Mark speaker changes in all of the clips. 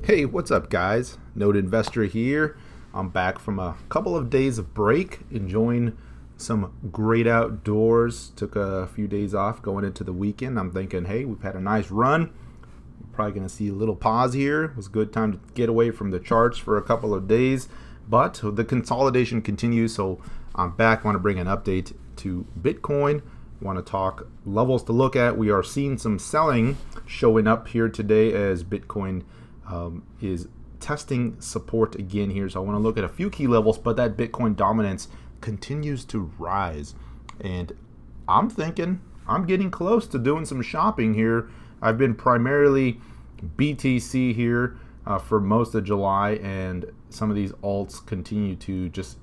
Speaker 1: Hey, what's up, guys? Note Investor here. I'm back from a couple of days of break, enjoying some great outdoors. Took a few days off going into the weekend. I'm thinking, hey, we've had a nice run. We're probably going to see a little pause here. It was a good time to get away from the charts for a couple of days, but the consolidation continues. So I'm back. I want to bring an update to Bitcoin. Want to talk levels to look at. We are seeing some selling showing up here today as Bitcoin is testing support again here. So I want to look at a few key levels, but that Bitcoin dominance continues to rise. And I'm thinking I'm getting close to doing some shopping here. I've been primarily BTC here for most of July, and some of these alts continue to just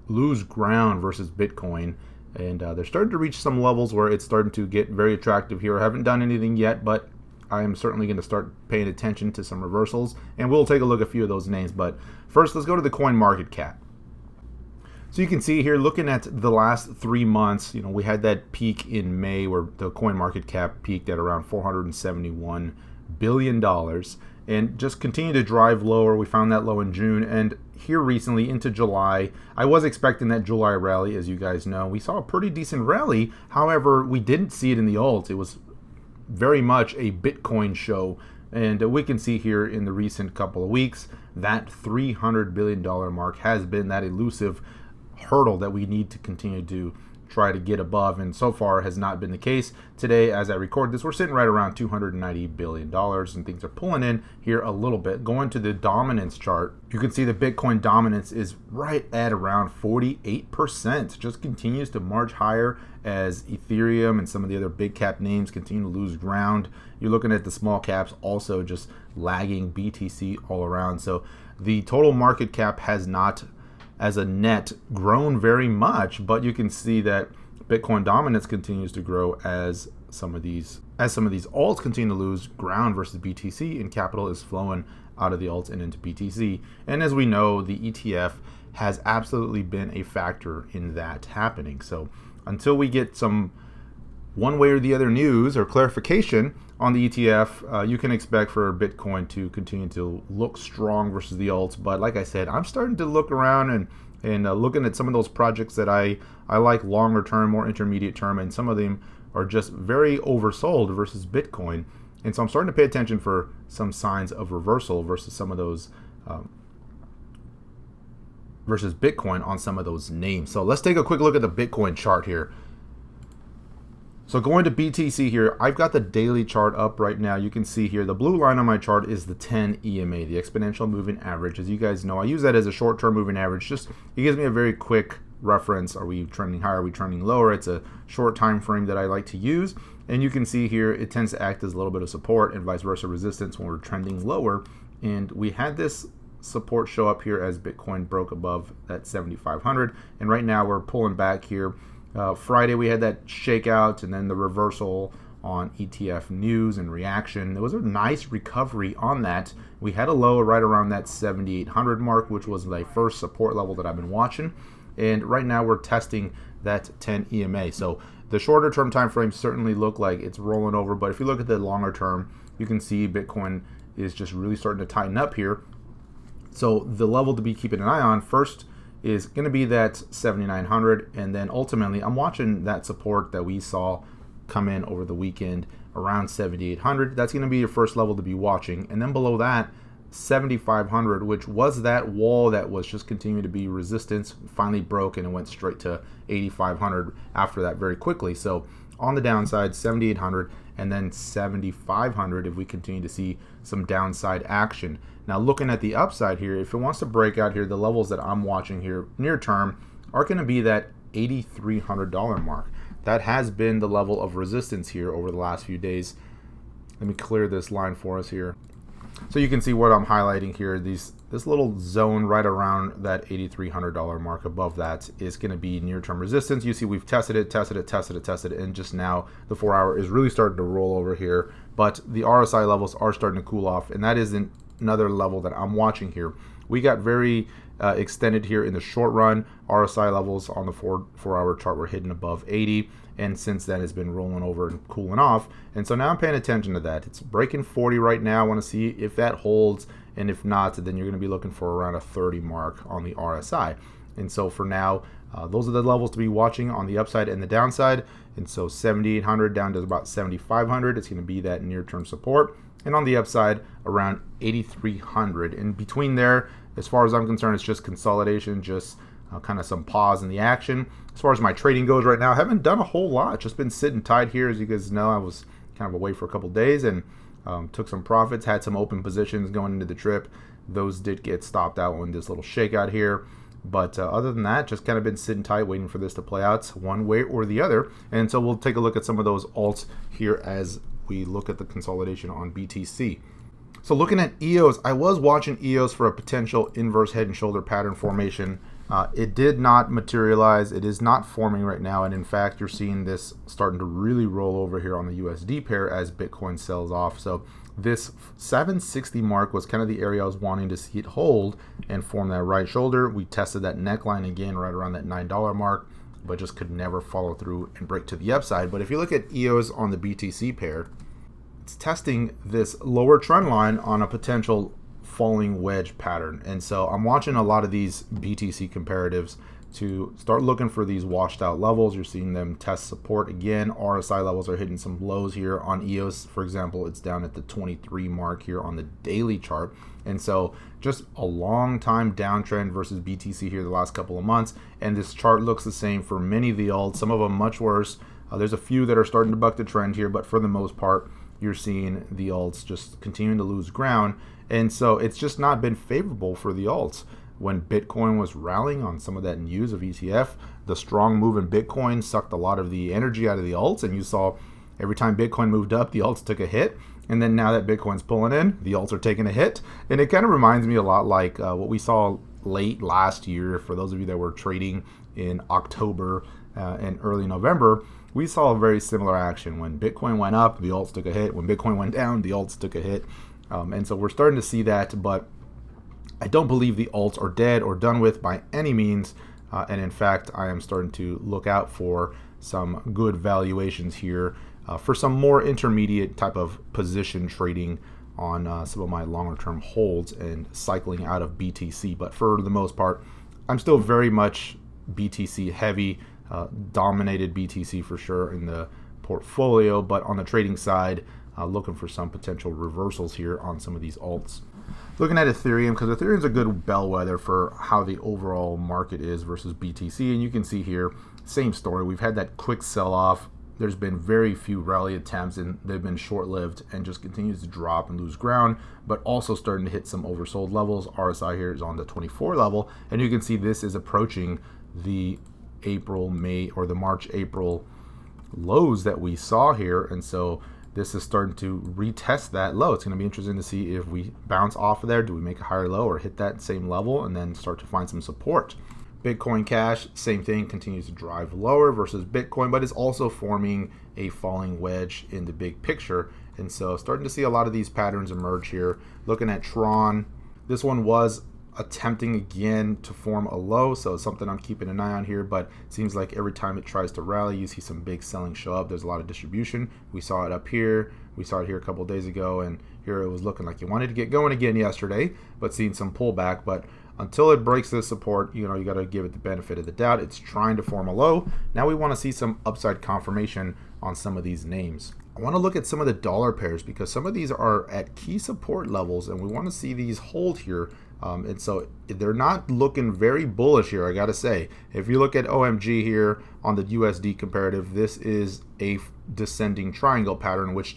Speaker 1: lose ground versus Bitcoin. And they're starting to reach some levels where it's starting to get very attractive here. I haven't done anything yet, but I am certainly going to start paying attention to some reversals, and we'll take a look at a few of those names. But first, let's go to the coin market cap. So you can see here, looking at the last 3 months, we had that peak in May where the coin market cap peaked at around $471 billion and just continued to drive lower. We found that low in June, and here recently into July, I was expecting that July rally. As you guys know, we saw a pretty decent rally. However, we didn't see it in the alts. It was very much a Bitcoin show, and we can see here in the recent couple of weeks that $300 billion mark has been that elusive hurdle that we need to continue to try to get above, and so far has not been the case. Today, as I record this, we're sitting right around $290 billion, and things are pulling in here a little bit. Going to the dominance chart, you can see the Bitcoin dominance is right at around 48%. Just continues to march higher as Ethereum and some of the other big cap names continue to lose ground. You're looking at the small caps also just lagging BTC all around. So the total market cap has not, as a net, grown very much, but you can see that Bitcoin dominance continues to grow as some of these alts continue to lose ground versus BTC, and capital is flowing out of the alts and into BTC. And as we know, the ETF has absolutely been a factor in that happening. So until we get some one way or the other news or clarification on the ETF, you can expect for Bitcoin to continue to look strong versus the alts. But like I said, I'm starting to look around and looking at some of those projects that I like longer term, more intermediate term, and some of them are just very oversold versus Bitcoin. And so I'm starting to pay attention for some signs of reversal versus some of those versus Bitcoin on some of those names. So let's take a quick look at the Bitcoin chart here. So going to BTC here, I've got the daily chart up right now. You can see here the blue line on my chart is the 10 EMA, the exponential moving average. As you guys know, I use that as a short-term moving average. Just it gives me a very quick reference. Are we trending higher? Are we trending lower? It's a short time frame that I like to use. And you can see here it tends to act as a little bit of support and vice versa resistance when we're trending lower. And we had this support show up here as Bitcoin broke above that 7,500. And right now we're pulling back here. Friday we had that shakeout and then the reversal on ETF news and reaction. There was a nice recovery on that. We had a low right around that 7,800 mark, which was my first support level that I've been watching. And right now we're testing that 10 EMA. So the shorter term time frames certainly look like it's rolling over, but if you look at the longer term, you can see Bitcoin is just really starting to tighten up here. So the level to be keeping an eye on first is going to be that 7,900, and then ultimately I'm watching that support that we saw come in over the weekend around 7,800. That's going to be your first level to be watching, and then below that 7,500, which was that wall that was just continuing to be resistance, finally broke and it went straight to 8,500 after that very quickly. So on the downside 7,800 and then 7,500 if we continue to see some downside action. Now looking at the upside here, if it wants to break out here, the levels that I'm watching here near term are going to be that $8,300 mark. That has been the level of resistance here over the last few days. Let me clear this line for us here. So you can see what I'm highlighting here. This little zone right around that $8,300 mark above that is going to be near-term resistance. You see we've tested it, and just now the 4 hour is really starting to roll over here. But the RSI levels are starting to cool off, and that isn't another level that I'm watching here. we got very extended here in the short run. RSI levels on the 4-hour chart were hidden above 80, and since then it's been rolling over and cooling off. And so now I'm paying attention to that. It's breaking 40 right now. I want to see if that holds, and if not, then you're going to be looking for around a 30 mark on the RSI. And so for now, those are the levels to be watching on the upside and the downside. And so 7,800 down to about 7,500, it's going to be that near-term support. And on the upside, around 8,300. In between there, as far as I'm concerned, it's just consolidation, just kind of some pause in the action. As far as my trading goes right now, I haven't done a whole lot. Just been sitting tight here. As you guys know, I was kind of away for a couple days and took some profits, had some open positions going into the trip. Those did get stopped out when this little shakeout here. But other than that, just kind of been sitting tight, waiting for this to play out one way or the other. And so we'll take a look at some of those alts here as we look at the consolidation on BTC. So looking at EOS, I was watching EOS for a potential inverse head and shoulder pattern formation. It did not materialize. It is not forming right now. And in fact, you're seeing this starting to really roll over here on the USD pair as Bitcoin sells off. So this 760 mark was kind of the area I was wanting to see it hold and form that right shoulder. We tested that neckline again right around that $9 mark, but just could never follow through and break to the upside. But if you look at EOS on the BTC pair, it's testing this lower trend line on a potential falling wedge pattern. And so I'm watching a lot of these BTC comparatives to start looking for these washed out levels. You're seeing them test support again. RSI levels are hitting some lows here on EOS. For example, it's down at the 23 mark here on the daily chart. And so just a long time downtrend versus BTC here the last couple of months. And this chart looks the same for many of the alts, some of them much worse. There's a few that are starting to buck the trend here, but for the most part, you're seeing the alts just continuing to lose ground. And so it's just not been favorable for the alts. When Bitcoin was rallying on some of that news of ETF, the strong move in Bitcoin sucked a lot of the energy out of the alts, and you saw every time Bitcoin moved up, the alts took a hit. And then now that Bitcoin's pulling in, the alts are taking a hit. And it kind of reminds me a lot like what we saw late last year. For those of you that were trading in October and early November, we saw a very similar action. When Bitcoin went up, the alts took a hit. When Bitcoin went down, the alts took a hit. And so we're starting to see that, but I don't believe the alts are dead or done with by any means. And in fact, I am starting to look out for some good valuations here for some more intermediate type of position trading on some of my longer term holds and cycling out of BTC. But for the most part, I'm still very much BTC heavy, dominated BTC for sure in the portfolio. But on the trading side, looking for some potential reversals here on some of these alts. Looking at Ethereum, because Ethereum is a good bellwether for how the overall market is versus BTC. And you can see here, same story. We've had that quick sell-off. There's been very few rally attempts, and they've been short-lived and just continues to drop and lose ground, but also starting to hit some oversold levels. RSI here is on the 24 level, and you can see this is approaching the April, May, or the March, April lows that we saw here. And so this is starting to retest that low. It's going to be interesting to see if we bounce off of there. Do we make a higher low or hit that same level and then start to find some support? Bitcoin Cash, same thing, continues to drive lower versus Bitcoin, but is also forming a falling wedge in the big picture. And so starting to see a lot of these patterns emerge here. Looking at Tron, this one was attempting again to form a low, so it's something I'm keeping an eye on here, but it seems like every time it tries to rally, you see some big selling show up. There's a lot of distribution. We saw it up here, we saw it here a couple of days ago, and here it was looking like you wanted to get going again yesterday, but seeing some pullback. But until it breaks this support, you got to give it the benefit of the doubt. It's trying to form a low. Now we want to see some upside confirmation on some of these names. I want to look at some of the dollar pairs because some of these are at key support levels, and we want to see these hold here. And so they're not looking very bullish here, I gotta say. If you look at OMG here on the USD comparative, this is a descending triangle pattern which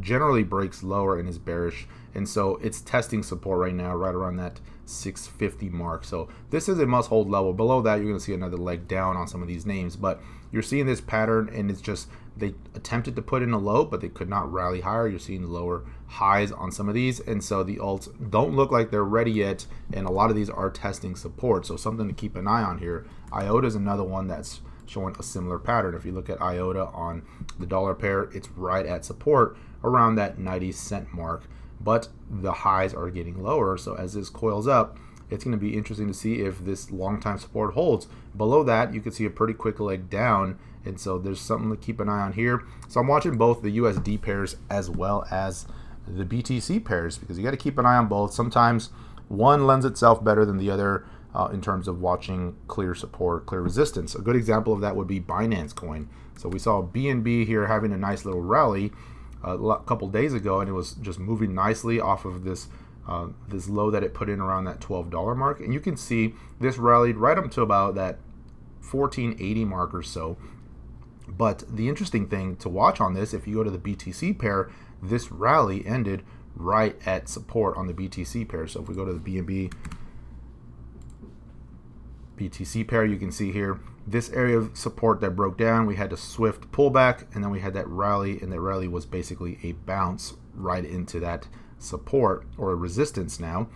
Speaker 1: generally breaks lower and is bearish. And so it's testing support right now, right around that 650 mark. So this is a must-hold level. Below that, you're gonna see another leg down on some of these names, but you're seeing this pattern, and it's just they attempted to put in a low, but they could not rally higher. You're seeing lower highs on some of these, and so the alts don't look like they're ready yet, and a lot of these are testing support, so something to keep an eye on here. IOTA is another one that's showing a similar pattern. If you look at IOTA on the dollar pair, it's right at support around that 90 cent mark. but the highs are getting lower. So as this coils up, it's going to be interesting to see if this long time support holds. Below that, you can see a pretty quick leg down, and so there's something to keep an eye on here. So I'm watching both the USD pairs as well as the BTC pairs, because you got to keep an eye on both. Sometimes one lends itself better than the other in terms of watching clear support, clear resistance. A good example of that would be Binance coin. So we saw BNB here having a nice little rally a couple days ago, and it was just moving nicely off of this this low that it put in around that $12 mark. And you can see this rallied right up to about that 1480 mark or so. But the interesting thing to watch on this, if you go to the BTC pair, this rally ended right at support on the BTC pair. So if we go to the BNB BTC pair, you can see here this area of support that broke down, we had a swift pullback, and then we had that rally, and that rally was basically a bounce right into that support or a resistance now,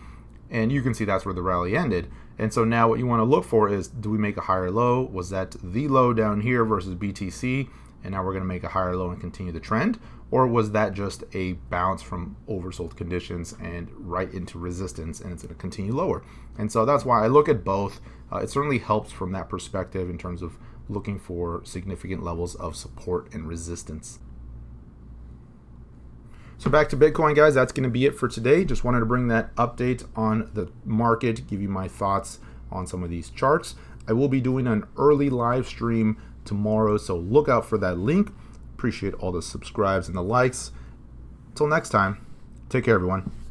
Speaker 1: and you can see that's where the rally ended. And so now what you want to look for is, do we make a higher low? Was that the low down here versus BTC, and now we're going to make a higher low and continue the trend? Or was that just a bounce from oversold conditions and right into resistance, and it's going to continue lower? And so that's why I look at both. It certainly helps from that perspective in terms of looking for significant levels of support and resistance. So back to Bitcoin, guys, that's going to be it for today. Just wanted to bring that update on the market, give you my thoughts on some of these charts. I will be doing an early live stream tomorrow, so look out for that link. Appreciate all the subscribes and the likes. Until next time, take care, everyone.